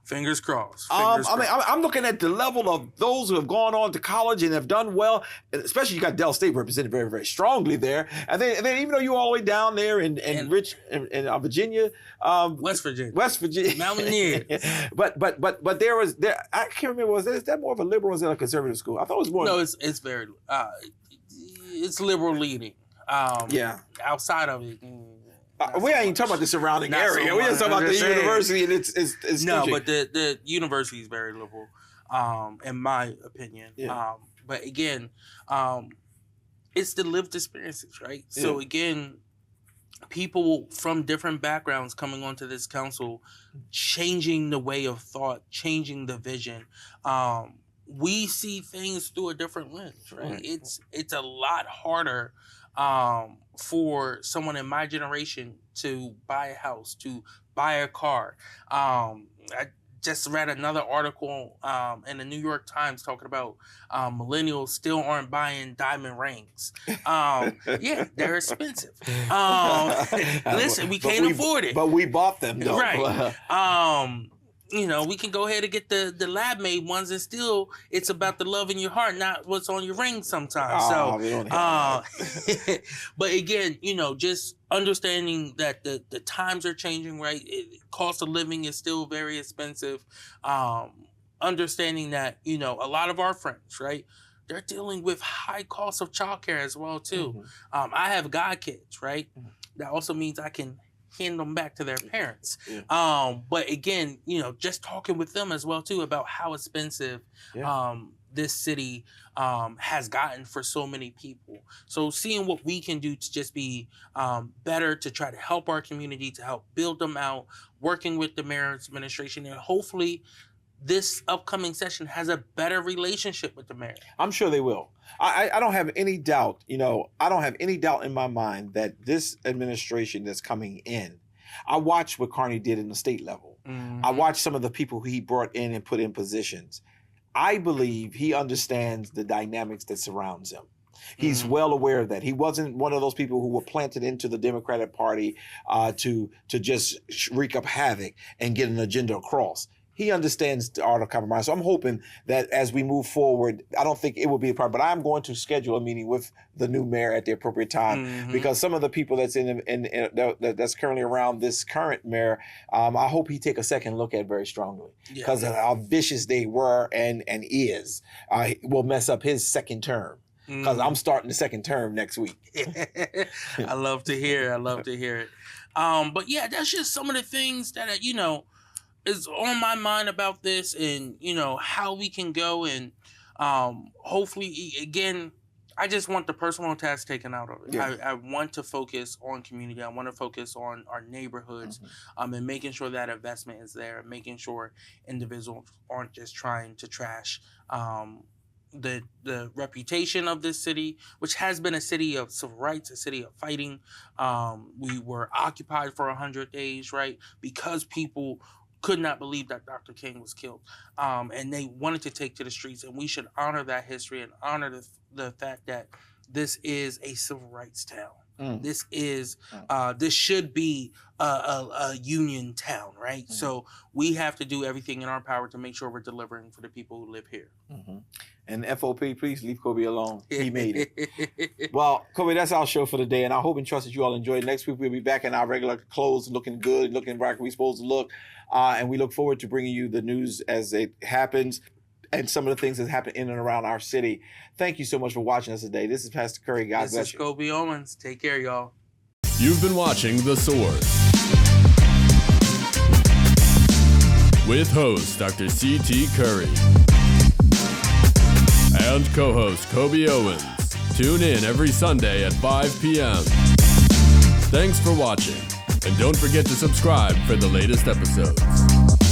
Fingers crossed. I'm looking at the level of those who have gone on to college and have done well. Especially you got Del State represented very, very strongly there. And then even though you're all the way down there in Virginia, West Virginia, Mountaineers. but there I can't remember. Is that more of a liberal or is that a conservative school? I thought it was more. No, it's very. It's liberal leaning. Yeah. Outside of it. We ain't talking about the surrounding area. We're just talking about the university and it's no, teaching. but the university is very liberal, in my opinion. Yeah. But again, it's the lived experiences, right? Yeah. So again, people from different backgrounds coming onto this council, changing the way of thought, changing the vision. We see things through a different lens, right? It's a lot harder for someone in my generation to buy a house, to buy a car. I just read another article in the New York Times talking about millennials still aren't buying diamond rings. Yeah, they're expensive. Listen, we can't afford it. But we bought them, though. Right. We can go ahead and get the lab-made ones, and still, it's about the love in your heart, not what's on your ring sometimes. But again, just understanding that the times are changing, right? Cost of living is still very expensive. Understanding that, a lot of our friends, right? They're dealing with high costs of childcare as well, too. I have godkids, right? That also means I can hand them back to their parents. Yeah. But again, just talking with them as well too about how expensive this city has gotten for so many people. So seeing what we can do to just be better, to try to help our community, to help build them out, working with the mayor's administration, and hopefully this upcoming session has a better relationship with the mayor. I'm sure they will. I don't have any doubt, I don't have any doubt in my mind that this administration that's coming in, I watched what Carney did in the state level. I watched some of the people who he brought in and put in positions. I believe he understands the dynamics that surrounds him. He's well aware of that. He wasn't one of those people who were planted into the Democratic Party to just wreak up havoc and get an agenda across. He understands the art of compromise. So I'm hoping that as we move forward, I don't think it will be a problem, but I'm going to schedule a meeting with the new mayor at the appropriate time because some of the people that's that's currently around this current mayor, I hope he take a second look at very strongly because of how vicious they were and is. Will mess up his second term because I'm starting the second term next week. I love to hear it. But yeah, that's just some of the things that, is on my mind about this and, how we can go and hopefully, again, I just want the personal attacks taken out of it. Yeah. I want to focus on community. I want to focus on our neighborhoods and making sure that investment is there and making sure individuals aren't just trying to trash the reputation of this city, which has been a city of civil rights, a city of fighting. We were occupied for 100 days, right? Because people could not believe that Dr. King was killed. And they wanted to take to the streets, and we should honor that history and honor the fact that this is a civil rights town. This is, this should be a union town, right? So we have to do everything in our power to make sure we're delivering for the people who live here. And FOP, please leave Coby alone. He made it. Well, Coby, that's our show for the day, and I hope and trust that you all enjoyed it. Next week, we'll be back in our regular clothes, looking good, looking like we're supposed to look. And we look forward to bringing you the news as it happens and some of the things that happen in and around our city. Thank you so much for watching us today. This is Pastor Curry. God bless you. This is Coby Owens. Take care, y'all. You've been watching The Source with host Dr. C.T. Curry and co-host Coby Owens. Tune in every Sunday at 5 p.m. Thanks for watching. And don't forget to subscribe for the latest episodes.